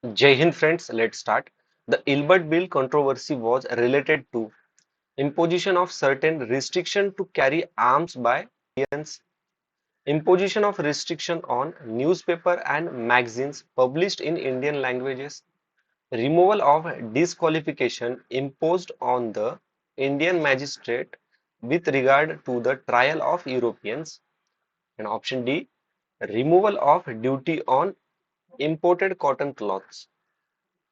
Jai Hind friends, let's start. The Ilbert Bill controversy was related to imposition of certain restriction to carry arms by Indians, imposition of restriction on newspaper and magazines published in Indian languages, removal of disqualification imposed on the Indian magistrate with regard to the trial of Europeans, and option D, removal of duty on imported cotton cloths.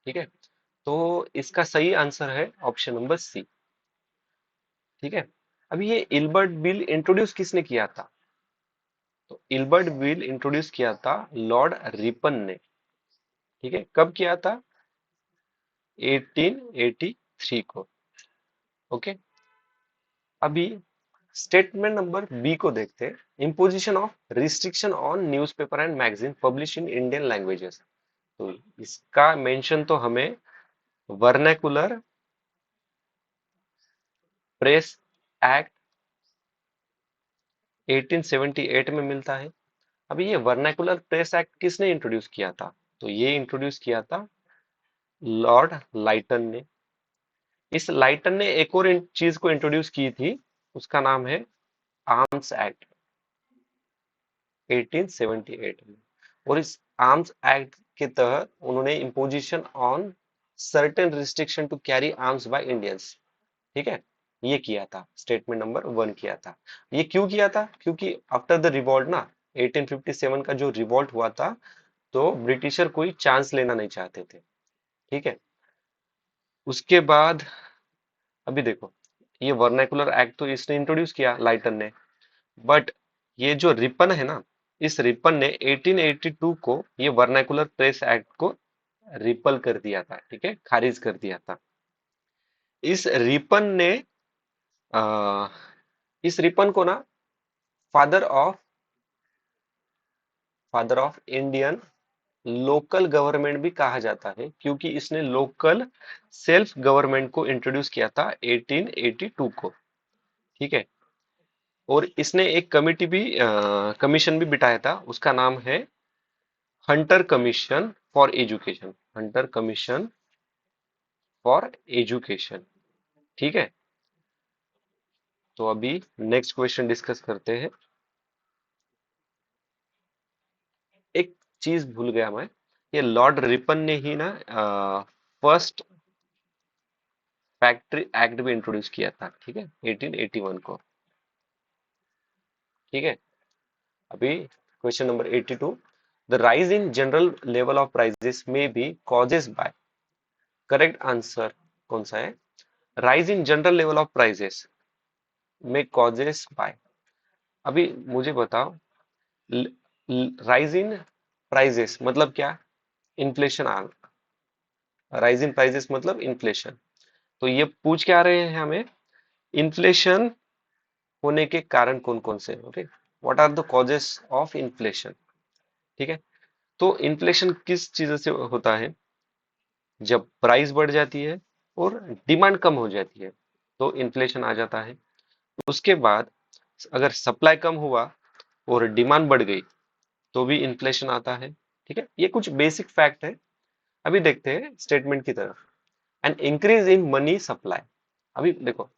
ठीक है, तो इसका सही answer है option number C. ठीक है, अभी ये इल्बर्ट बिल इंट्रोड्यूस किसने किया था? तो इल्बर्ट बिल इंट्रोड्यूस किया था लॉर्ड रिपन ने। ठीक है, कब किया था? 1883 को। ओके, अभी स्टेटमेंट नंबर बी को देखते हैं। Imposition of restriction on newspaper and magazine publish in Indian languages. तो इसका मेंशन तो हमें वर्नाकुलर प्रेस एक्ट 1878 में मिलता है। अभी ये वर्नाकुलर प्रेस एक्ट किसने इंट्रोड्यूस किया था? तो ये इंट्रोड्यूस किया था लॉर्ड लाइटन ने। इस लाइटन ने एक और चीज को इंट्रोड्यूस की थी, उसका नाम है आर्म्स एक्ट 1878 में। और इस आर्म्स एक्ट के तहत उन्होंने imposition on certain restriction to carry arms by Indians. ठीक है, ये किया था, स्टेटमेंट नंबर वन किया था। ये क्यों किया था? क्योंकि आफ्टर द रिवॉल्ट ना, 1857 का जो रिवॉल्ट हुआ था, तो ब्रिटिशर कोई चांस लेना नहीं चाहते थे। ठीक है, उसके बाद अभी देखो, ये वर्नाकुलर एक्ट तो इसने इंट्रोड्यूस किया लाइटन ने, बट ये जो रिपन है ना, इस रिपन ने 1882 को ये वर्नाकुलर प्रेस एक्ट को रिपल कर दिया था। ठीक है, खारिज कर दिया था। इस रिपन ने आ, इस रिपन को ना father of Indian local government भी कहा जाता है, क्योंकि इसने लोकल सेल्फ गवर्नमेंट को इंट्रोड्यूस किया था 1882 को। ठीक है, और इसने एक कमिटी भी कमीशन भी बिठाया था, उसका नाम है Hunter commission for education. Hunter commission for education. ठीक है, तो अभी नेक्स्ट क्वेश्चन डिस्कस करते हैं। एक चीज भूल गया मैं, ये लॉर्ड रिपन ने ही ना फर्स्ट फैक्ट्री एक्ट भी इंट्रोड्यूस किया था। ठीक है, 1881 को। ठीक है, अभी question number 82। The rise in general level of prices में be causes by. Correct answer कौन सा है? Rise in general level of prices में कॉजेस बाय। अभी मुझे बताओ, राइज इन प्राइजेस मतलब क्या? इन्फ्लेशन आ, राइज इन प्राइजेस मतलब इन्फ्लेशन। तो ये पूछ के आ रहे हैं हमें, इन्फ्लेशन होने के कारण कौन कौन से? Okay, what are the causes of inflation? ठीक है, तो इन्फ्लेशन किस चीज से होता है? जब प्राइस बढ़ जाती है और डिमांड कम हो जाती है, तो इन्फ्लेशन आ जाता है। उसके बाद अगर सप्लाई कम हुआ और डिमांड बढ़ गई, तो भी इन्फ्लेशन आता है। ठीक है, ये कुछ बेसिक फैक्ट है। अभी देखते हैं स्टेटमेंट की तरफ। N increase in money supply. अभी देखो,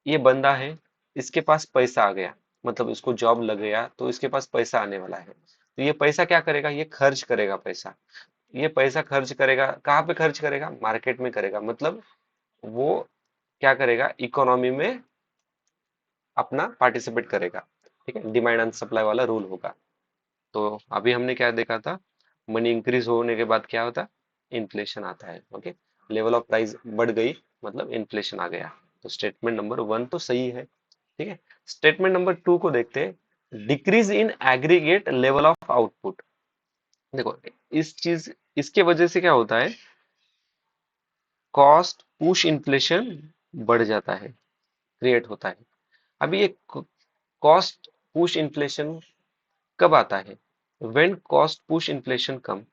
ये बंदा है, इसके पास पैसा आ गया, मतलब इसको जॉब लग गया, तो इसके पास पैसा आने वाला है। तो ये पैसा क्या करेगा? ये खर्च करेगा पैसा। ये पैसा खर्च करेगा, कहाँ पे खर्च करेगा? मार्केट में करेगा। मतलब वो क्या करेगा? इकोनॉमी में अपना पार्टिसिपेट करेगा। ठीक है, डिमांड एंड सप्लाई वाला रूल होगा। तो अभी हमने क्या देखा था? मनी इंक्रीज होने के बाद क्या होता? इन्फ्लेशन आता है। ओके, लेवल ऑफ प्राइस बढ़ गई, मतलब इन्फ्लेशन आ गया। तो स्टेटमेंट नंबर वन तो सही है। ठीक है, स्टेटमेंट नंबर टू को देखते हैं। Decrease in aggregate level of output. देखो, इस चीज इसके वजह से क्या होता है? कॉस्ट पुश इन्फ्लेशन बढ़ जाता है, क्रिएट होता है। अभी ये कॉस्ट पुश इन्फ्लेशन कब आता है? व्हेन कॉस्ट पुश इन्फ्लेशन कम,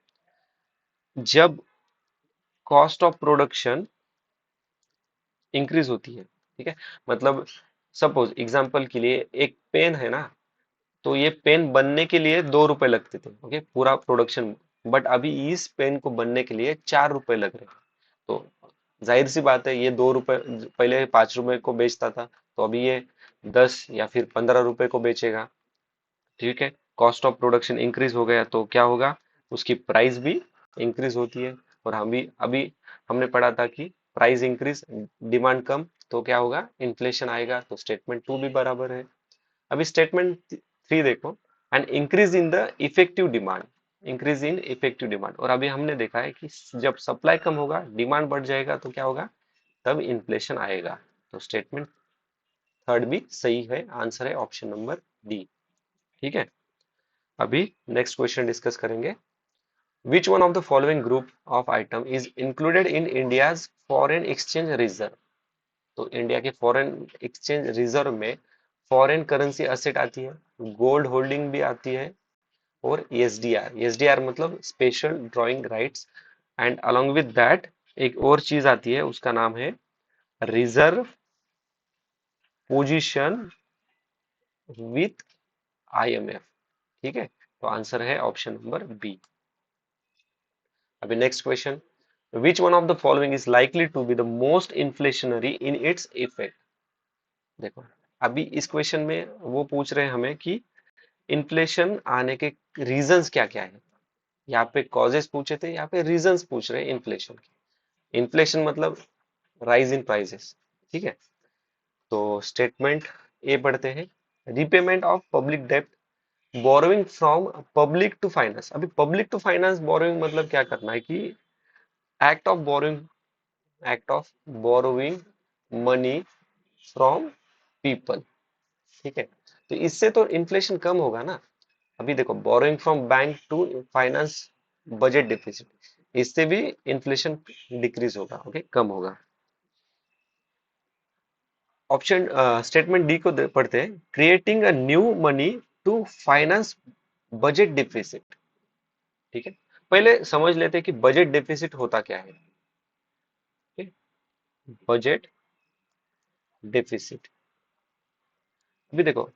जब कॉस्ट ऑफ प्रोडक्शन इंक्रीज होती है। ठीक है, मतलब सपोज एग्जांपल के लिए, एक पेन है ना, तो ये पेन बनने के लिए 2 रुपए लगते थे। ओके, पूरा प्रोडक्शन बट अभी इस पेन को बनने के लिए 4 रुपए लग रहे हैं। तो जाहिर सी बात है, ये 2 रुपए पहले 5 रुपए को बेचता था, तो अभी ये 10 या फिर 15 रुपए को बेचेगा। ठीक है, कॉस्ट ऑफ प्रोडक्शन इंक्रीज हो गया तो क्या होगा, उसकी प्राइस भी इंक्रीज होती है। और हम भी अभी हमने पढ़ा था कि प्राइस इंक्रीज, डिमांड कम, तो क्या होगा, इन्फ्लेशन आएगा। तो स्टेटमेंट 2 भी बराबर है। अभी स्टेटमेंट 3 देखो, N increase in the effective demand, increase in effective demand. और अभी हमने देखा है कि जब सप्लाई कम होगा, डिमांड बढ़ जाएगा, तो क्या होगा, तब इन्फ्लेशन आएगा। तो स्टेटमेंट थर्ड भी सही है, आंसर है ऑप्शन नंबर डी। ठीक है, अभी नेक्स्ट क्वेश्चन डिस्कस करेंगे। विच one of the following group of item is included in India's foreign exchange reserve. तो इंडिया के फॉरेन एक्सचेंज रिजर्व में फॉरेन करेंसी असेट आती है, गोल्ड होल्डिंग भी आती है, और एसडीआर, एसडीआर मतलब special drawing rights, and along with that एक और चीज आती है, उसका नाम है रिजर्व पोजीशन विथ आईएमएफ। ठीक है, तो आंसर है ऑप्शन नंबर बी। अभी next question, which one of the following is likely to be the most inflationary in its effect. देखो, अभी इस क्वेश्चन में वो पूछ रहे हैं हमें कि इन्फ्लेशन आने के रीजंस क्या क्या है। यहाँ पे कॉजेस पूछे थे, यहाँ पे रीजंस पूछ रहे हैं इन्फ्लेशन के। इन्फ्लेशन मतलब राइज इन प्राइसेस। ठीक है, तो स्टेटमेंट ए पढ़ते हैं, रिपेमेंट ऑफ पब्लिक डेब्ट, borrowing from public to finance. अभी पब्लिक टू फाइनेंस बोरोइंग मतलब क्या करना है कि act of borrowing, act of borrowing money from people. ठीक है, तो इससे तो इन्फ्लेशन कम होगा ना। अभी देखो, borrowing from bank to finance budget deficit, इससे भी इन्फ्लेशन डिक्रीज होगा, ओके, कम होगा। ऑप्शन स्टेटमेंट डी को पढ़ते हैं, creating a new money to finance budget deficit. ठीक है, पहले समझ लेते हैं कि बजट डिफिसिट होता क्या है। बजट डिफिसिट, अभी देखो,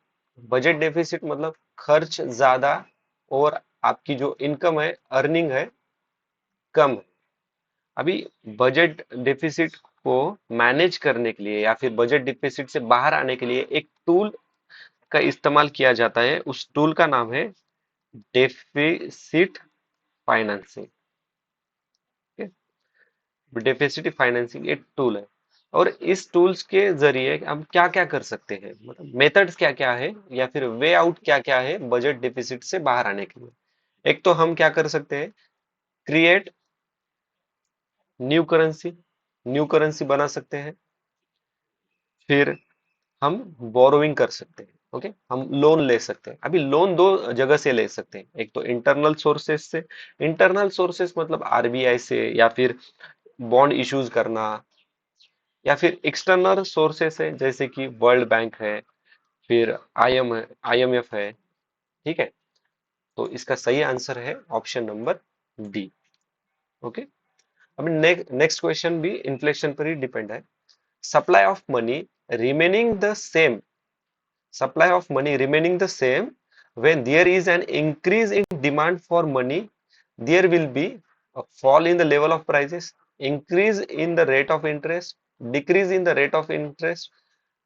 बजट डेफिसिट मतलब खर्च ज्यादा और आपकी जो इनकम है, अर्निंग है, कम है। अभी बजट डेफिसिट को मैनेज करने के लिए या फिर बजट डेफिसिट से बाहर आने के लिए एक टूल का इस्तेमाल किया जाता है। उस टूल का नाम है डेफिसिट फाइनेंसिंग। डेफिसिट फाइनेंसिंग एक टूल है, और इस टूल्स के जरिए हम क्या क्या कर सकते हैं, मतलब मेथड्स क्या क्या है या फिर वे आउट क्या क्या है बजट डेफिसिट से बाहर आने के लिए। एक तो हम क्या कर सकते हैं, create new currency, new currency बना सकते हैं। फिर हम बोरोइंग कर सकते हैं, ओके, हम लोन ले सकते हैं। अभी लोन दो जगह से ले सकते हैं, एक तो इंटरनल सोर्सेस से, इंटरनल सोर्सेस मतलब आरबीआई से, या फिर बॉन्ड इश्यूज करना, या फिर एक्सटर्नल सोर्सेस है जैसे कि वर्ल्ड बैंक है, फिर आईएमएफ है। ठीक है, तो इसका सही आंसर है ऑप्शन नंबर डी। ओके, अब नेक्स्ट क्वेश्चन भी इन्फ्लेशन पर ही डिपेंड है। Supply of money remaining the same, supply of money remaining the same, when there is an increase in demand for money, there will be a fall in the level of prices, increase in the rate of interest, decrease in the rate of interest,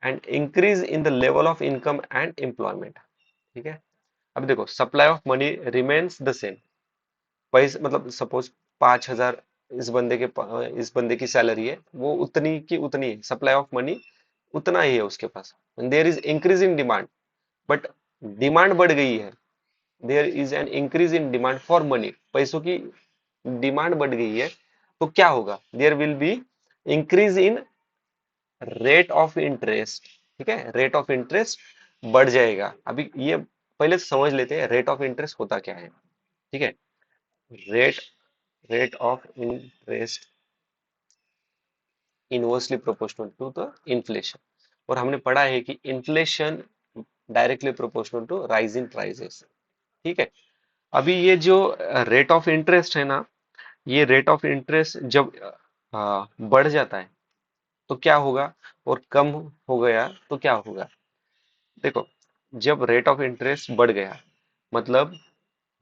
and increase in the level of income and employment। ठीक है, अब देखो, supply of money remains the same, पैसे मतलब suppose 5,000 इस बंदे की salary है, वो उतनी की उतनी है, सप्लाई ऑफ मनी उतना ही है उसके पास। There is increase in demand, but demand बढ़ गई है, there is an increase in demand for money, पैसों की डिमांड बढ़ गई है, तो क्या होगा, there will be increase in rate of interest. ठीक है, रेट ऑफ इंटरेस्ट बढ़ जाएगा। अभी ये पहले समझ लेते हैं रेट ऑफ इंटरेस्ट होता क्या है। ठीक है, rate rate of interest inversely proportional to the inflation, और हमने पढ़ा है कि inflation directly proportional to rise in prices. ठीक है, अभी ये जो रेट ऑफ इंटरेस्ट है ना, ये रेट ऑफ इंटरेस्ट जब बढ़ जाता है तो क्या होगा, और कम हो गया तो क्या होगा। देखो, जब रेट ऑफ इंटरेस्ट बढ़ गया, मतलब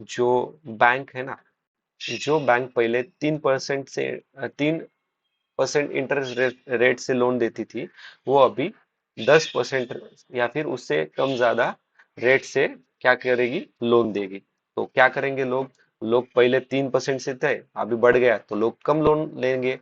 जो बैंक है ना, जो बैंक पहले 3% इंटरेस्ट रेट से लोन देती थी, वो अभी 10% या फिर उससे कम ज्यादा रेट से क्या करेगी, लोन देगी। तो क्या करेंगे लोग, लोग पहले 3% से थे, अभी बढ़ गया तो लोग कम लोन लेंगे।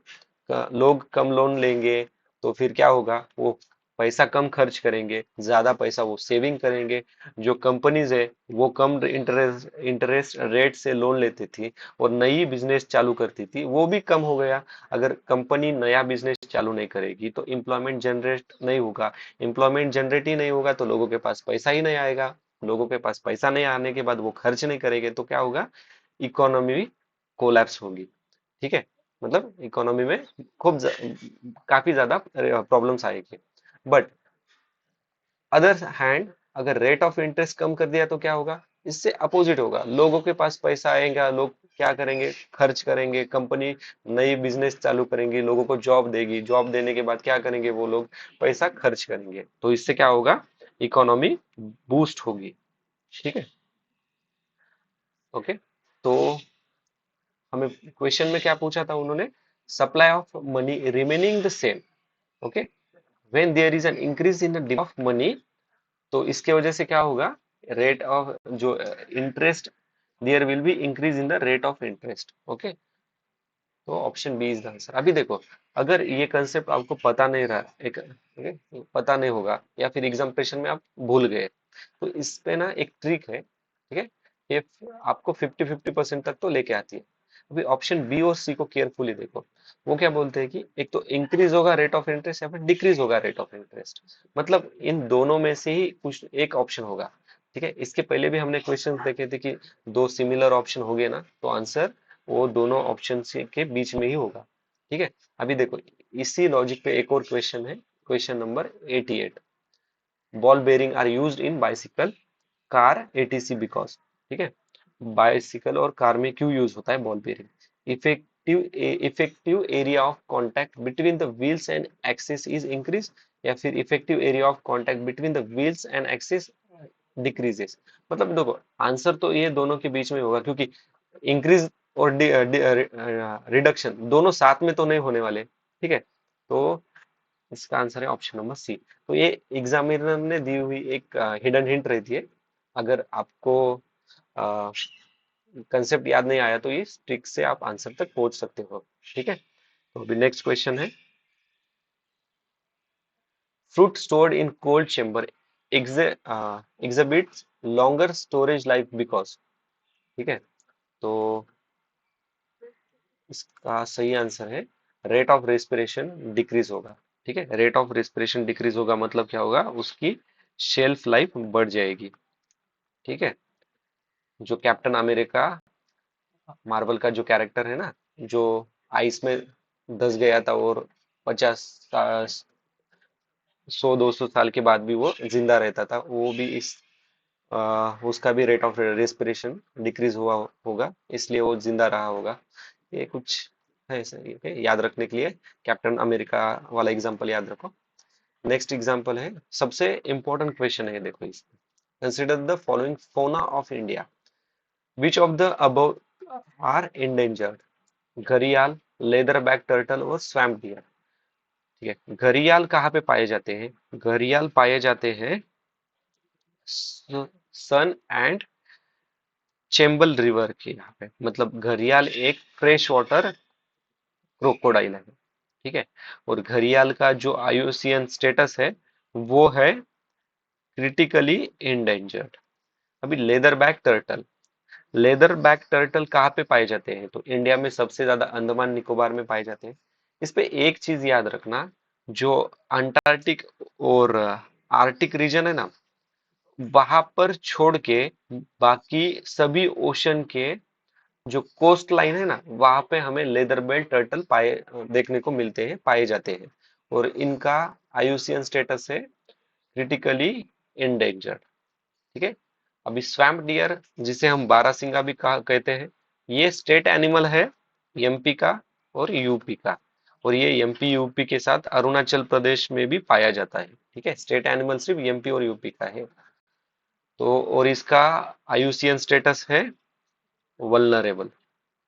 लोग कम लोन लेंगे तो फिर क्या होगा, वो पैसा कम खर्च करेंगे, ज्यादा पैसा वो सेविंग करेंगे। जो कंपनीज है वो कम इंटरेस्ट रेट से लोन लेती थी और नई बिजनेस चालू करती थी, वो भी कम हो गया। अगर कंपनी नया बिजनेस चालू नहीं करेगी तो एम्प्लॉयमेंट जनरेट नहीं होगा। एम्प्लॉयमेंट जनरेट ही नहीं होगा तो लोगों के पास पैसा ही नहीं आएगा। लोगों के पास पैसा नहीं आने के बाद वो खर्च नहीं करेंगे तो क्या होगा, इकोनॉमी कोलैप्स होगी। ठीक है, मतलब इकोनॉमी में काफी ज्यादा प्रॉब्लम्स आएगी। बट अदर हैंड, अगर रेट ऑफ इंटरेस्ट कम कर दिया तो क्या होगा, इससे अपोजिट होगा। लोगों के पास पैसा आएगा, लोग क्या करेंगे, खर्च करेंगे। कंपनी नई बिजनेस चालू करेंगी, लोगों को जॉब देगी, जॉब देने के बाद क्या करेंगे वो लोग, पैसा खर्च करेंगे। तो इससे क्या होगा, इकोनॉमी बूस्ट होगी। ठीक है, ओके। तो हमें क्वेश्चन में क्या पूछा था उन्होंने, supply of money remaining the same. Okay, when there is an increase in the demand of money, तो इसके वजह से क्या होगा, रेट ऑफ जो interest, there will be increase in the rate of interest. Okay, तो option B is the answer. अभी देखो, अगर ये कंसेप्ट आपको पता नहीं रहा, एक okay, पता नहीं होगा या फिर एग्जामिनेशन में आप भूल गए, तो इस पे ना एक ट्रिक है। ठीक है, ये आपको 50-50% तक तो लेके आती है। अभी ऑप्शन बी और सी को केयरफुली देखो। वो क्या बोलते हैं कि एक तो इंक्रीज होगा रेट ऑफ इंटरेस्ट या फिर डिक्रीज होगा रेट ऑफ इंटरेस्ट, मतलब इन दोनों में से ही कुछ एक ऑप्शन होगा। ठीक है, इसके पहले भी हमने क्वेश्चन देखे थे कि दो सिमिलर ऑप्शन हो गए ना, तो आंसर वो दोनों ऑप्शन के बीच में ही होगा। ठीक है, अभी देखो, इसी लॉजिक पे एक और क्वेश्चन है, question number 88। Ball bearing are used in bicycle, car, ETC because. ठीक है, बाइसिकल और कार में क्यों यूज होता है ball bearing, effective area of contact between the wheels and axis is increase, या फिर effective area of contact between the wheels and axis decreases. मतलब देखो, आंसर तो ये दोनों के बीच में होगा, क्योंकि इंक्रीज और रिडक्शन दोनों साथ में तो नहीं होने वाले। ठीक है, तो इसका आंसर है ऑप्शन नंबर सी। तो ये एग्जामिनर ने दी हुई एक हिडन हिंट रहती है। अगर आपको कंसेप्ट याद नहीं आया तो इस ट्रिक से आप आंसर तक पहुंच सकते हो। ठीक है, तो अभी नेक्स्ट क्वेश्चन है, fruit stored in cold chamber exhibits longer storage life because. ठीक है, तो इसका सही आंसर है, रेट ऑफ रेस्पिरेशन डिक्रीज होगा। ठीक है, रेट ऑफ रेस्पिरेशन डिक्रीज होगा मतलब क्या होगा, उसकी शेल्फ लाइफ बढ़ जाएगी। ठीक है, जो कैप्टन अमेरिका मार्वल का जो कैरेक्टर है ना, जो आइस में धंस गया था और 100-200 साल के बाद भी वो जिंदा रहता था, वो भी उसका भी रेट ऑफ रेस्पिरेशन डिक्रीज हुआ होगा, इसलिए वो जिंदा रहा होगा। ये कुछ है सही, okay? याद रखने के लिए कैप्टन अमेरिका वाला एग्जांपल याद रखो। नेक्स्ट एग्जांपल है, सबसे इंपॉर्टेंट क्वेश्चन है, देखो इसमें, consider the following fauna of India, which of the above are endangered, घड़ियाल, लेदर बैक टर्टल और स्वैम्प डियर। ठीक है, घड़ियाल कहाँ पे पाए जाते हैं, घड़ियाल पाए जाते हैं सन एंड चेम्बल रिवर के यहाँ पे, मतलब घड़ियाल एक फ्रेश वाटर क्रोकोडाइल है। ठीक है, और घड़ियाल का जो आईयूसीएन स्टेटस है वो है क्रिटिकली इंडेंजर्ड। अभी leather back turtle, leather back turtle कहाँ पे पाए जाते हैं, तो इंडिया में सबसे ज्यादा अंडमान निकोबार में पाए जाते हैं। इस पे एक चीज याद रखना, जो अंटार्कटिक और आर्टिक रीजन है ना, वहां पर छोड़ के बाकी सभी ओशन के जो कोस्ट लाइन है ना, वहां पे हमें लेदर बेल्ट टर्टल पाए देखने को मिलते हैं, पाए जाते हैं। और इनका आईयूसीएन स्टेटस है क्रिटिकली इंडेंजर्ड। ठीक है, अभी स्वैम्प डियर, जिसे हम बारहसिंगा भी कहते हैं, ये स्टेट एनिमल है एमपी का और यूपी का, और ये एमपी यूपी के साथ अरुणाचल प्रदेश में भी पाया जाता है। ठीक है, स्टेट एनिमल सिर्फ एमपी और यूपी का है। तो और इसका आईयूसीएन स्टेटस है वल्नरेबल।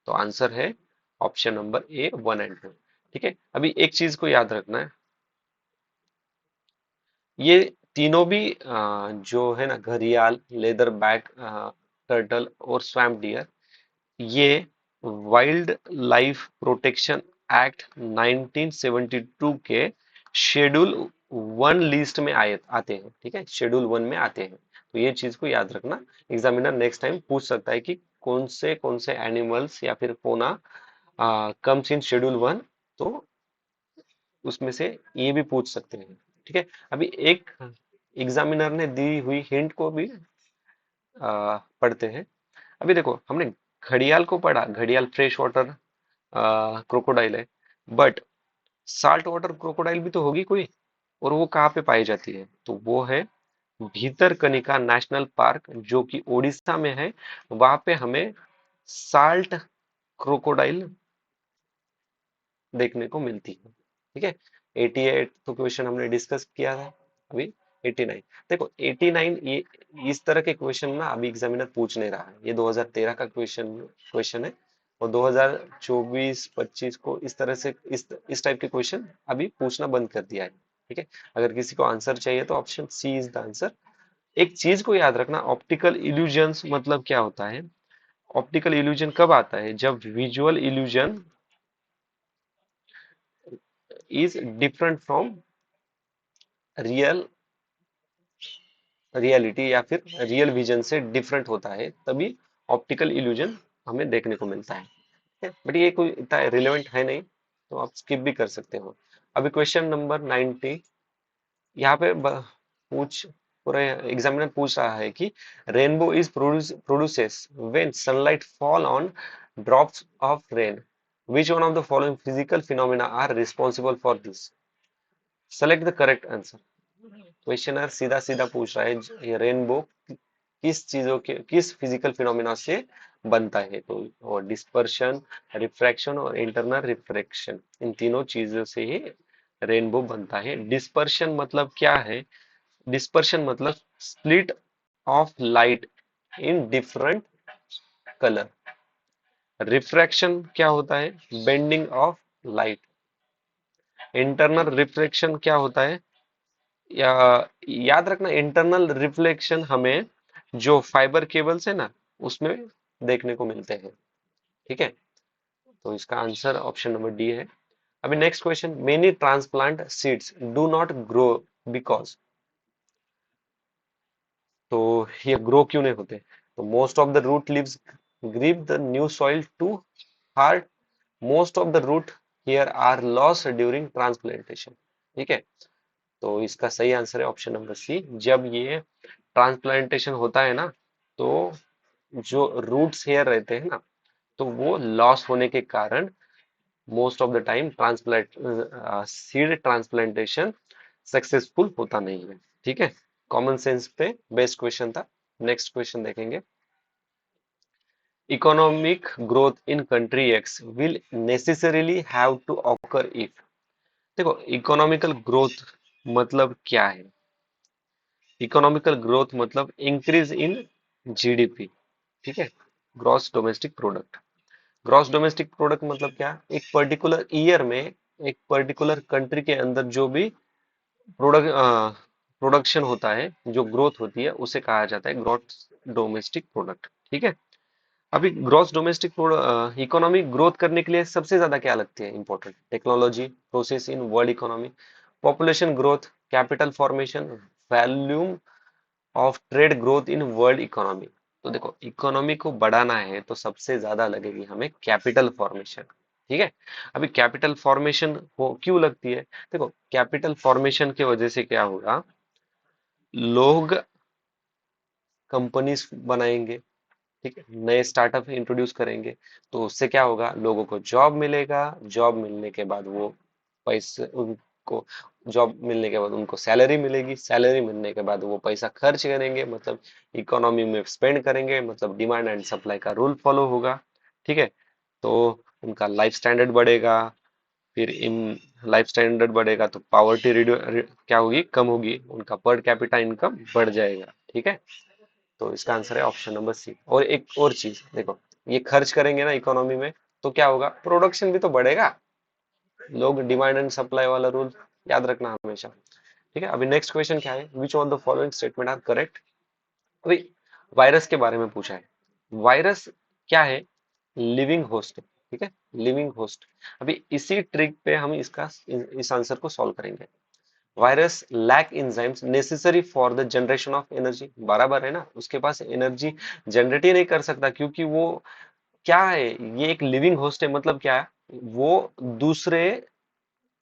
तो आंसर है ऑप्शन नंबर ए 1 एंड 2। ठीक है, अभी एक चीज को याद रखना है, ये तीनों भी जो है ना, घड़ियाल, लेदर बैक टर्टल और स्वैम्प डियर, ये वाइल्ड लाइफ प्रोटेक्शन एक्ट 1972 के शेड्यूल 1 लिस्ट में आए आते हैं। ठीक है, शेड्यूल 1 में आते हैं, तो ये चीज को याद रखना। एग्जामिनर नेक्स्ट टाइम पूछ सकता है कि कौन से एनिमल्स या फिर फोना कम्स इन शेड्यूल 1, तो उसमें से ये भी पूछ सकते हैं। ठीक है, अभी एक एग्जामिनर ने दी हुई हिंट को भी पढ़ते हैं। अभी देखो, हमने घड़ियाल को पढ़ा, घड़ियाल फ्रेश वाटर क्रोकोडाइल है, बट साल्ट वाटर क्रोकोडाइल भी तो होगी कोई, और वो कहाँ पे पाई जाती है? तो वो है भीतरकनिका नेशनल पार्क, जो कि उड़ीसा में है। वहां पे हमें साल्ट क्रोकोडाइल देखने को मिलती है। ठीक है, 88 तो क्वेश्चन हमने डिस्कस किया था। अभी 89, देखो 89, ये इस तरह के क्वेश्चन ना अभी एग्जामिनर पूछ नहीं रहा है, ये 2013 का क्वेश्चन क्वेश्चन है, और 2024-25 को इस तरह से इस टाइप के क्वेश्चन अभी पूछना बंद कर दिया है। ठीक है, अगर किसी को आंसर चाहिए तो option C is the answer. एक चीज को याद रखना, ऑप्टिकल इल्यूजन्स मतलब क्या होता है? ऑप्टिकल इल्यूजन कब आता है? जब visual illusion is different from real reality, या फिर रियल विजन से डिफरेंट होता है, तभी ऑप्टिकल इल्यूजन हमें देखने को मिलता है। बट ये कोई इतना रिलेवेंट है नहीं, तो आप स्किप भी कर सकते हो। अभी क्वेश्चन नंबर 90, यहाँ पे पूछ पूरे एग्जामिनर पूछ रहा है कि rainbow is produces when sunlight fall on drops of rain, which one of the following physical phenomena are responsible for this? Select the correct answer। Questioner सीधा सीधा पूछ रहा है, ये रेनबो किस चीजों के, किस फिजिकल फिनोमिना से बनता है? तो डिस्पर्शन, रिफ्रैक्शन और इंटरनल रिफ्रैक्शन, इन तीनों चीजों से ही रेनबो बनता है। डिस्पर्शन मतलब क्या है? डिस्पर्शन मतलब split of light in different colour. Refraction क्या होता है? Bending of light. Internal reflection क्या होता है? या याद रखना, इंटरनल रिफ्लेक्शन हमें जो फाइबर केबल्स है ना, उसमें देखने को मिलते हैं। ठीक है, तो इसका आंसर ऑप्शन नंबर डी है। अभी next question, many transplant seeds do not grow because, तो ये ग्रो क्यों नहीं होते? तो most of the root leaves grieve the new soil too hard, most of the root hair are lost during transplantation. ठीक है, तो इसका सही आंसर है ऑप्शन नंबर सी। जब ये ट्रांसप्लांटेशन होता है ना, तो जो रूट्स हेयर रहते हैं ना, तो वो लॉस होने के कारण most of the time transplant seed transplantation successful होता नहीं है। ठीक है, कॉमन सेंस पे बेस्ट क्वेश्चन था। नेक्स्ट क्वेश्चन देखेंगे, economic growth in country X will necessarily have to occur if. देखो, इकोनॉमिकल ग्रोथ मतलब क्या है? इकोनॉमिकल ग्रोथ मतलब इंक्रीज इन जीडीपी। ठीक है, gross domestic product. Gross domestic product मतलब क्या? एक पर्टिकुलर ईयर में एक पर्टिकुलर कंट्री के अंदर जो भी प्रोडक्शन होता है, जो ग्रोथ होती है, उसे कहा जाता है ग्रॉस डोमेस्टिक प्रोडक्ट। ठीक है, अभी ग्रॉस डोमेस्टिक इकोनॉमिक ग्रोथ करने के लिए सबसे ज्यादा क्या लगती है important? Technology, process in world economy, population growth, capital formation, volume of trade growth in world economy. तो देखो, इकोनॉमी को बढ़ाना है तो सबसे ज्यादा लगेगी हमें कैपिटल फॉर्मेशन। ठीक है, अभी कैपिटल फॉर्मेशन हो क्यों लगती है? देखो, कैपिटल फॉर्मेशन की वजह से क्या होगा, लोग कंपनीज बनाएंगे, ठीक है, नए स्टार्टअप इंट्रोड्यूस करेंगे, तो उससे क्या होगा, लोगों को जॉब मिलेगा, जॉब मिलने के बाद वो पैसे उनको जॉब मिलने के बाद उनको सैलरी मिलेगी, सैलरी मिलने के बाद वो पैसा खर्च करेंगे, मतलब इकोनॉमी में स्पेंड करेंगे, मतलब डिमांड एंड सप्लाई का रूल फॉलो होगा। ठीक है, तो उनका लाइफ स्टैंडर्ड बढ़ेगा, फिर इन लाइफ स्टैंडर्ड बढ़ेगा तो पावर्टी क्या होगी, कम होगी, उनका पर कैपिटा इनकम बढ़ जाएगा। ठीक है, तो इसका आंसर है ऑप्शन नंबर सी। और एक और चीज देखो, ये खर्च करेंगे ना इकोनॉमी में, तो क्या होगा, प्रोडक्शन भी तो बढ़ेगा। लोग डिमांड एंड सप्लाई वाला रूल याद रखना हमेशा। ठीक है, अभी नेक्स्ट क्वेश्चन क्या है, which of the following statement are correct. अभी वायरस के बारे में पूछा है। वायरस क्या है, लिविंग होस्ट है। ठीक है, लिविंग होस्ट। अभी इसी ट्रिक पे हम इसका इस आंसर को सॉल्व करेंगे। Virus lack enzymes necessary for the generation of energy, बराबर है ना, उसके पास एनर्जी जनरेट ही नहीं कर सकता, क्योंकि वो क्या है, ये एक लिविंग होस्ट है। मतलब क्या है, वो दूसरे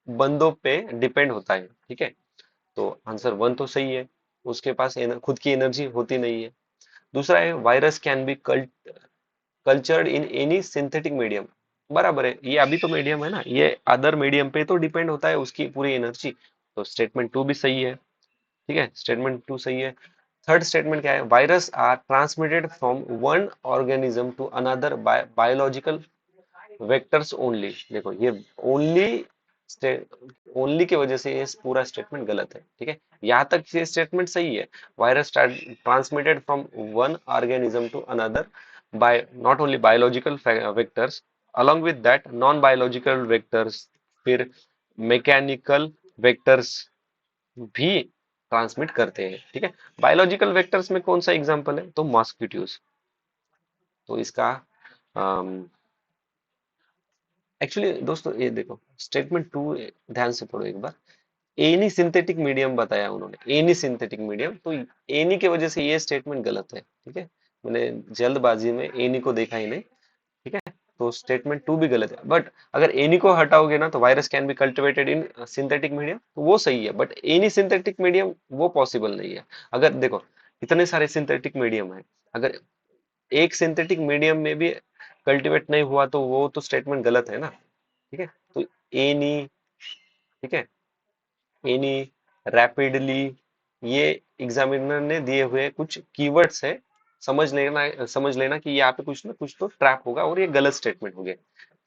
बंदों पे डिपेंड होता है। ठीक है, तो आंसर वन तो सही है, उसके पास खुद की एनर्जी होती नहीं है। दूसरा है, virus can be cultured in any synthetic medium, बराबर है, ये अभी तो मीडियम है ना, ये अदर मीडियम पे तो डिपेंड होता है उसकी पूरी एनर्जी। तो स्टेटमेंट टू भी सही है। ठीक है, स्टेटमेंट टू सही है। थर्ड स्टेटमेंट क्या है, virus are transmitted from one organism to another by biological vectors only. देखो ये ओनली ओनली की वजह से ये पूरा स्टेटमेंट गलत है। ठीक है, यहाँ तक ये स्टेटमेंट सही है, virus transmitted from one organism to another by not only biological vectors, along with that non biological vectors, फिर मैकेनिकल वेक्टर्स भी ट्रांसमिट करते हैं। ठीक है, बायोलॉजिकल वेक्टर्स में कौन सा एग्जांपल है, तो मॉस्किटोज। तो इसका एक्चुअली दोस्तों ये देखो स्टेटमेंट टू ध्यान से पढ़ो एक बार। एनी सिंथेटिक मीडियम बताया उन्होंने, एनी सिंथेटिक मीडियम, तो एनी की वजह से ये स्टेटमेंट गलत है। ठीक है, मैंने जल्दबाजी में एनी को देखा ही नहीं। ठीक है, तो स्टेटमेंट टू भी गलत है। बट अगर एनी को हटाओगे ना, तो virus can be cultivated in synthetic medium, तो वो सही है। बट एनी सिंथेटिक मीडियम वो पॉसिबल नहीं है। अगर देखो इतने सारे सिंथेटिक मीडियम है, अगर एक सिंथेटिक मीडियम में भी कल्टिवेट नहीं हुआ, तो वो तो स्टेटमेंट गलत है ना। ठीक है, तो एनी, ठीक है, एनी, रैपिडली, ये एग्जामिनर ने दिए हुए कुछ कीवर्ड्स है, समझ लेना कि यहाँ पे कुछ ना कुछ तो ट्रैप होगा और ये गलत स्टेटमेंट हो गया।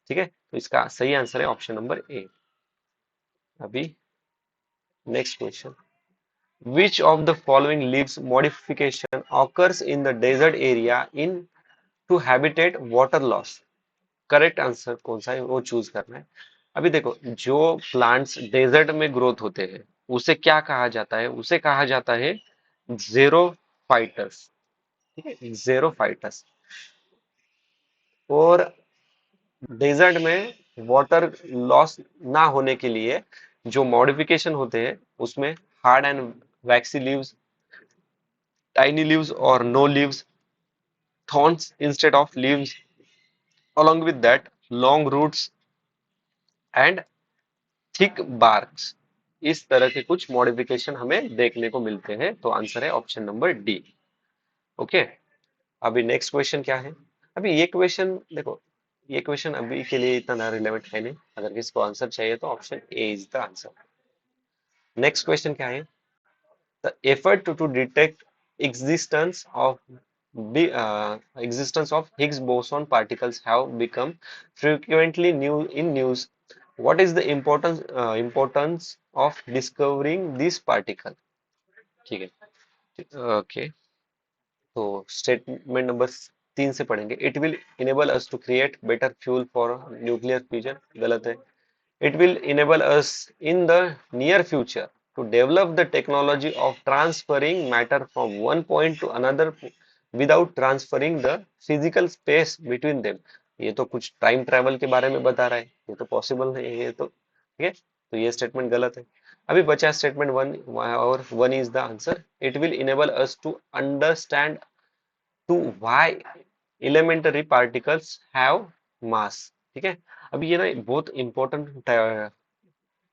ठीक है, तो इसका सही आंसर है ऑप्शन नंबर ए। अभी next question, which of the following leaves modification occurs in the desert area in to habitat water loss. Correct answer कौन सा है वो चूज करना है। अभी देखो जो प्लांट्स डेजर्ट में ग्रोथ होते हैं उसे क्या कहा जाता है, उसे कहा जाता है जेरो फाइटर्स। ठीक है, जेरो फाइटर्स। और डेजर्ट में वाटर लॉस ना होने के लिए जो मॉडिफिकेशन होते हैं उसमें hard and waxy leaves, tiny leaves और no leaves, thorns instead of leaves, along with that long roots and thick barks, इस तरह के कुछ मॉडिफिकेशन हमें देखने को मिलते हैं। तो आंसर है ऑप्शन नंबर डी। ओके, अभी नेक्स्ट क्वेश्चन क्या है। अभी ये क्वेश्चन देखो, ये क्वेश्चन अभी के लिए इतना रिलेवेंट है नहीं, अगर किसको आंसर चाहिए तो option A is the answer. Next question क्या है, the effort to detect existence of existence of Higgs boson particles have become frequently new in news. What is the importance of discovering this particle? ठीक है, okay, तो statement number तीन से पढ़ेंगे। It will enable us to create better fuel for nuclear fusion, गलत है। It will enable us in the near future to develop the technology of transferring matter from one point to another without transferring the physical space between them. ये तो कुछ time travel के बारे में बता रहा है, ये तो पॉसिबल नहीं है ये तो। ठीक है, तो ये स्टेटमेंट गलत है। अभी बचा स्टेटमेंट वन, और one is the answer. It will enable us to understand to why elementary particles have mass. ठीक है, अभी ये ना बहुत इंपॉर्टेंट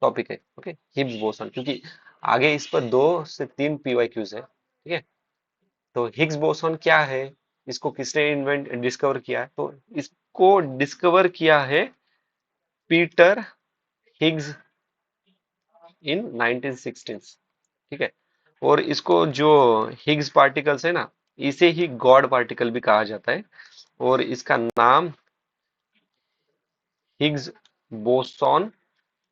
टॉपिक है। ओके, हिग्स बोसन, क्योंकि आगे इस पर 2 से 3 पीवाईक्यूज है। ठीक है, तो हिग्स बोसन क्या है, इसको किसने इन्वेंट डिस्कवर किया है, तो इसको डिस्कवर किया है पीटर हिग्स इन 1916। ठीक है, और इसको जो हिग्स पार्टिकल्स है ना, इसे ही गॉड पार्टिकल भी कहा जाता है, और इसका नाम हिग्स बोसॉन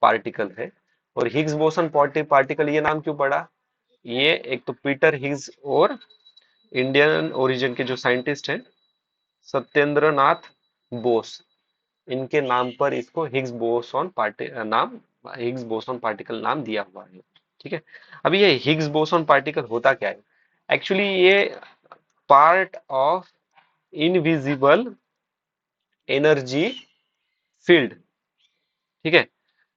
पार्टिकल है। और हिग्स बोसन पार्टिकल ये नाम क्यों पड़ा, ये एक तो पीटर हिग्स और इंडियन ओरिजिन के जो साइंटिस्ट हैं सत्येंद्र नाथ बोस, इनके नाम पर इसको हिग्स बोसॉन पार्टिकल नाम दिया हुआ है। ठीक है। अभी ये हिग्स बोसॉन पार्टिकल होता क्या है? एक्चुअली ये part of invisible energy field, ठीक है,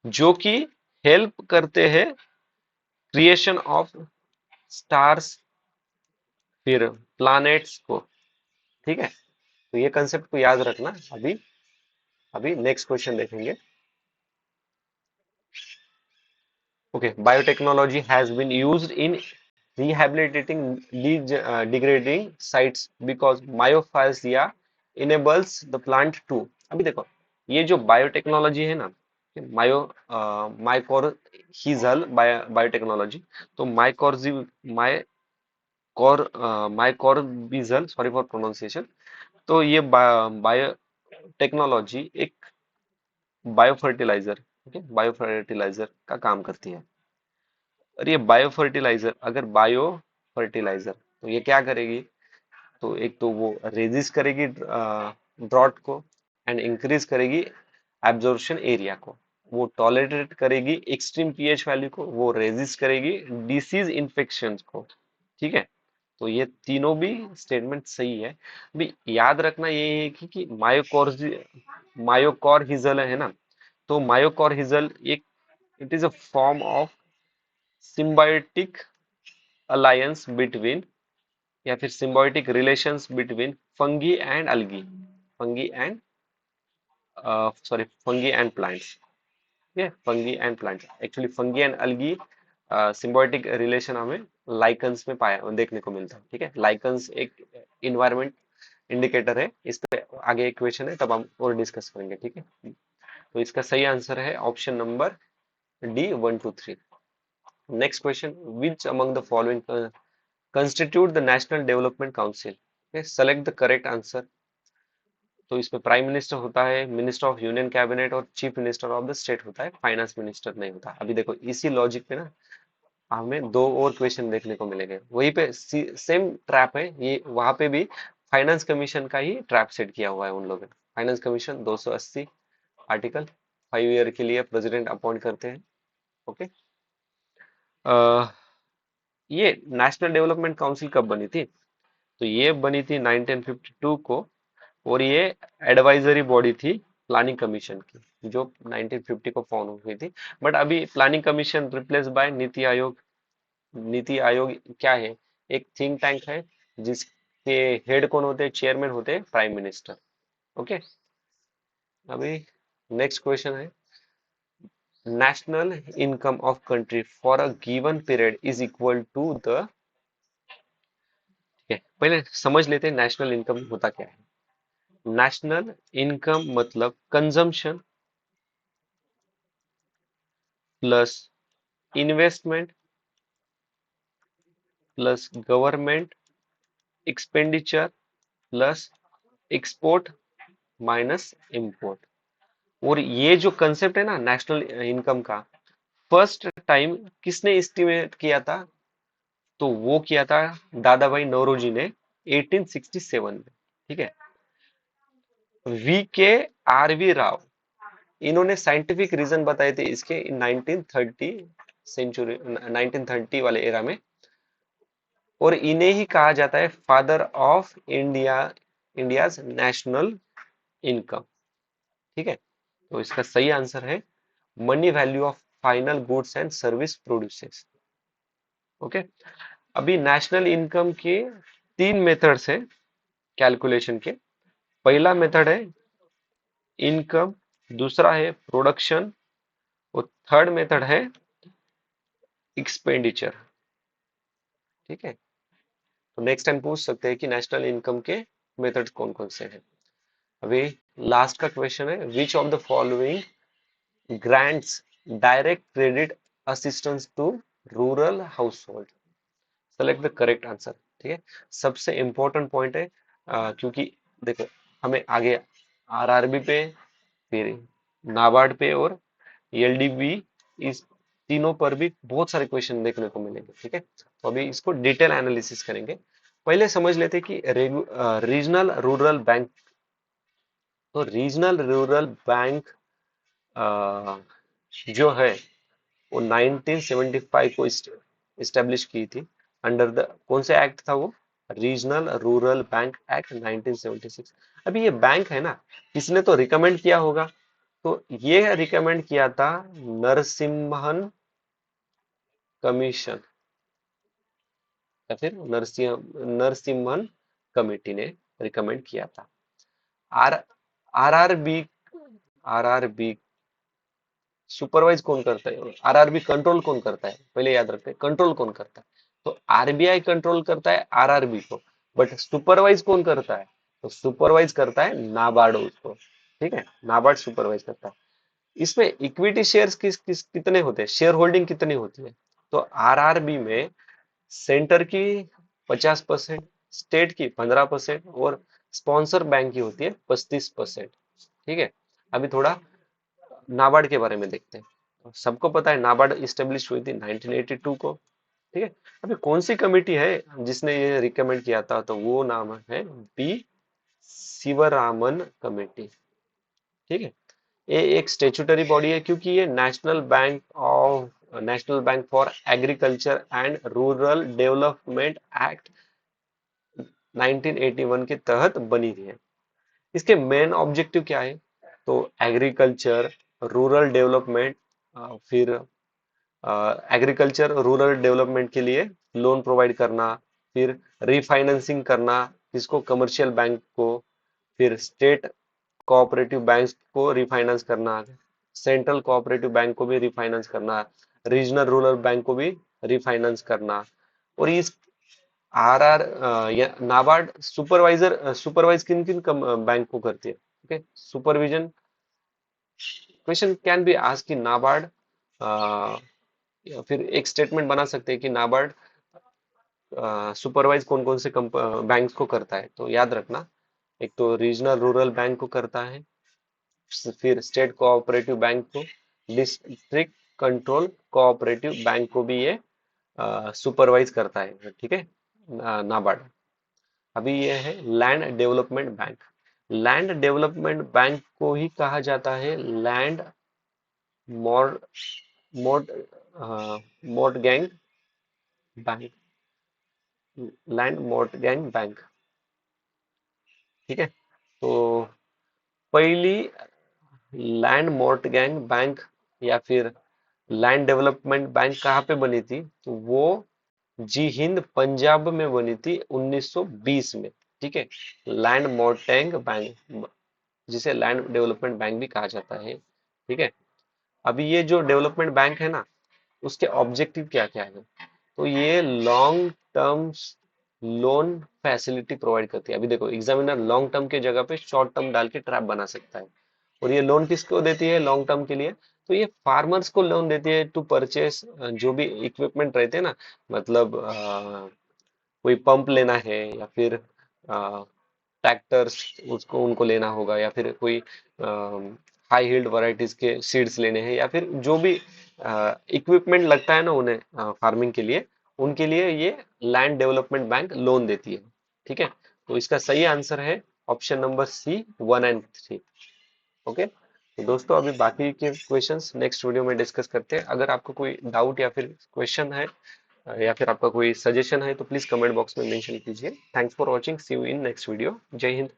जो कि हेल्प करते हैं क्रिएशन ऑफ स्टार्स, फिर प्लैनेट्स को। ठीक है, तो ये कंसेप्ट को याद रखना। अभी अभी नेक्स्ट क्वेश्चन देखेंगे। Okay, biotechnology has been used in rehabilitating degrading sites because myophasia enables the plant to। अभी देखो, ये जो बायोटेक्नोलॉजी है ना, मायो माइकोरहिजल बायोटेक्नोलॉजी, तो माइकोरबिजल, सॉरी फॉर प्रोनाउंसिएशन। तो ये बायोटेक्नोलॉजी एक बायो फर्टिलाइजर, ठीक है, बायो फर्टिलाइजर का काम करती है। और ये बायो फर्टिलाइजर, अगर बायो फर्टिलाइजर, तो ये क्या करेगी? तो एक तो वो रेजिस्ट करेगी ड्रॉट को, एंड इंक्रीज करेगी एब्जॉर्प्शन एरिया को। वो टॉलरेट करेगी एक्सट्रीम पीएच वैल्यू को, वो रेजिस्ट करेगी डिसीज इन्फेक्शन को। ठीक है, तो ये तीनों भी स्टेटमेंट सही है। अभी याद रखना ये है कि मायोकॉर्हिजल है ना, तो मायोकॉर्हिजल एक, it is a form of symbiotic alliance between, या फिर symbiotic relations between fungi and algae, fungi and fungi and plants. ठीक है, fungi and plants, actually fungi and algae symbiotic relation हमें लाइकन्स में पाया देखने को मिलता है। ठीक है, लाइकन्स एक इन्वायरमेंट इंडिकेटर है। इस पे आगे एक क्वेश्चन है, तब हम और डिस्कस करेंगे। ठीक है, तो इसका सही आंसर है option number D, 1 2 3। Next question, which among the following constitute the National Development Council? Okay, select the correct answer। तो इसमें प्राइम मिनिस्टर होता है, मिनिस्टर ऑफ यूनियन कैबिनेट और chief minister of the state होता है, finance minister नहीं होता। अभी देखो इसी लॉजिक पे ना हमें दो और क्वेश्चन देखने को मिलेंगे, वहीं पे सेम ट्रैप है ये, वहां पे भी फाइनेंस कमीशन का ही ट्रैप सेट किया हुआ है उन लोगों ने। फाइनेंस कमीशन 280 आर्टिकल, 5 ईयर के लिए प्रेसिडेंट अपॉइंट करते हैं। ओके, ये नेशनल डेवलपमेंट काउंसिल कब बनी थी? तो ये बनी थी 1952 को, और ये एडवाइजरी बॉडी थी प्लानिंग कमीशन की, जो 1950 को फॉर्म हुई थी। बट अभी planning commission replace by NITI Aayog. NITI Aayog क्या है? एक थिंक टैंक है जिसके हेड कौन होते हैं? चेयरमैन होते हैं प्राइम मिनिस्टर। ओके, अभी नेक्स्ट क्वेश्चन है, national income of country for a given period is equal to the. पहले समझ लेते हैं नेशनल इनकम होता क्या है। नेशनल इनकम मतलब consumption plus investment plus government expenditure plus export minus import. और ये जो कंसेप्ट है ना नेशनल इनकम का, फर्स्ट टाइम किसने एस्टिमेट किया था? तो वो किया था दादा भाई नौरोजी ने 1867 में। ठीक है, वी के आर वी राव, इन्होंने साइंटिफिक रीजन बताए थे इसके 1930 सेंचुरी, 1930 वाले एरा में। और इन्हें ही कहा जाता है father of India, India's national income. ठीक है, तो इसका सही आंसर है money value of final goods and service produces. Okay, अभी नेशनल इनकम के तीन मेथड्स है कैलकुलेशन के। पहला मेथड है इनकम, दूसरा है प्रोडक्शन, और थर्ड मेथड है एक्सपेंडिचर। ठीक है, तो नेक्स्ट टाइम पूछ सकते हैं कि नेशनल इनकम के मेथड कौन कौन से हैं। अभी लास्ट का क्वेश्चन है, which of the following grants direct credit assistance to rural household? Select the correct answer. ठीक है, सबसे इंपॉर्टेंट पॉइंट है, क्योंकि देखो हमें आगे आरआरबी पे, फिर नाबार्ड पे और एलडीबी, इस तीनों पर भी बहुत सारे क्वेश्चन देखने को मिलेंगे। ठीक है, तो अभी इसको डिटेल एनालिसिस करेंगे। पहले समझ लेते कि रीजनल रूरल बैंक तो रीजनल रूरल बैंक जो है वो 1975 को इस्टेब्लिश की थी अंडर द कौन से एक्ट था वो? Regional rural bank act 1976। अभी ये बैंक है ना, किसने तो रिकमेंड किया होगा? तो ये रिकमेंड किया था नरसिम्हन कमीशन या फिर नरसिम्हन कमेटी ने रिकमेंड किया था। आर आरआरबी आरआरबी सुपरवाइज कौन करता है? आरआरबी कंट्रोल कौन करता है? पहले याद रखते हैं कंट्रोल कौन करता है। तो आरबीआई कंट्रोल करता है आरआरबी को, बट सुपरवाइज कौन करता है? तो सुपरवाइज करता है नाबार्ड उसको। ठीक है, नाबार्ड सुपरवाइज करता है। इसमें इक्विटी शेयर्स कितने होते हैं, शेयर होल्डिंग कितनी होती है? तो आरआरबी में सेंटर की 50%, स्टेट की 15% और स्पॉन्सर बैंक की होती है 35%। ठीक है, अभी थोड़ा नाबार्ड के बारे में देखते हैं। सबको पता है नाबार्ड इस्टेब्लिश हुई थी 1982 को। ठीक है, अभी कौन सी कमेटी है जिसने ये रिकमेंड किया था? तो वो नाम है बी शिवरामन कमेटी। ठीक है, ये एक स्टेचुटरी बॉडी है क्योंकि ये national bank for agriculture and rural development act 1981 के तहत बनी थी है। इसके मेन ऑब्जेक्टिव क्या है? तो एग्रीकल्चर, रूरल डेवलपमेंट, फिर एग्रीकल्चर रूरल डेवलपमेंट के लिए लोन प्रोवाइड करना, फिर रिफाइनेंसिंग करना किसको? कमर्शियल बैंक को, फिर स्टेट कोऑपरेटिव बैंक्स को रिफाइनेंस करना, सेंट्रल कोऑपरेटिव बैंक को भी रिफाइनेंस करना, रीजनल रूरल बैंक को भी रिफाइनेंस करना। और इस नाबार्ड सुपरवाइज किन किन बैंक को करती है? Okay, supervision. Question can be asked कि नाबार्ड, या फिर एक स्टेटमेंट बना सकते हैं कि नाबार्ड सुपरवाइज कौन कौन से बैंक्स को करता है? तो याद रखना, एक तो रीजनल रूरल बैंक को करता है, फिर स्टेट कोऑपरेटिव बैंक को, डिस्ट्रिक्ट कंट्रोल कोऑपरेटिव बैंक को भी ये सुपरवाइज करता है। ठीक है, नाबार्ड। अभी ये है land development bank. Land development bank को ही कहा जाता है land more mode mortgage bank, land mortgage bank. ठीक है, तो पहली लैंड मोर्टगेज बैंक या फिर लैंड डेवलपमेंट बैंक कहाँ पे बनी थी? तो वो जी हिंद पंजाब में बनी थी 1920 में। ठीक है, लैंड मोर्टगेज बैंक, जिसे लैंड डेवलपमेंट बैंक भी कहा जाता है। ठीक है, अभी ये जो डेवलपमेंट बैंक है ना, उसके ऑब्जेक्टिव क्या क्या है? तो ये long term loan facility provide करती है। अभी देखो, एग्जामिनर लॉन्ग टर्म के जगह पे शॉर्ट टर्म डाल के ट्रैप बना सकता है। और ये लोन किसको देती है लॉन्ग टर्म के लिए? तो ये फार्मर्स को लोन देती है टू परचेस जो भी इक्विपमेंट रहते हैं ना, मतलब कोई पंप लेना है या फिर ट्रैक्टर्स उसको उनको लेना होगा, या फिर कोई हाई हील्ड वैरायटीज के सीड्स लेने हैं, या फिर जो भी इक्विपमेंट लगता है ना उन्हें फार्मिंग के लिए, उनके लिए ये लैंड डेवलपमेंट बैंक लोन देती है। ठीक है, तो इसका सही आंसर है ऑप्शन नंबर सी, 1 और 3। ओके, तो दोस्तों अभी बाकी के क्वेश्चंस नेक्स्ट वीडियो में डिस्कस करते हैं। अगर आपको कोई डाउट या फिर क्वेश्चन है या फिर आपका कोई सजेशन है तो प्लीज कमेंट बॉक्स में मेंशन कीजिए। Thanks for watching, see you in next video. Jai Hind.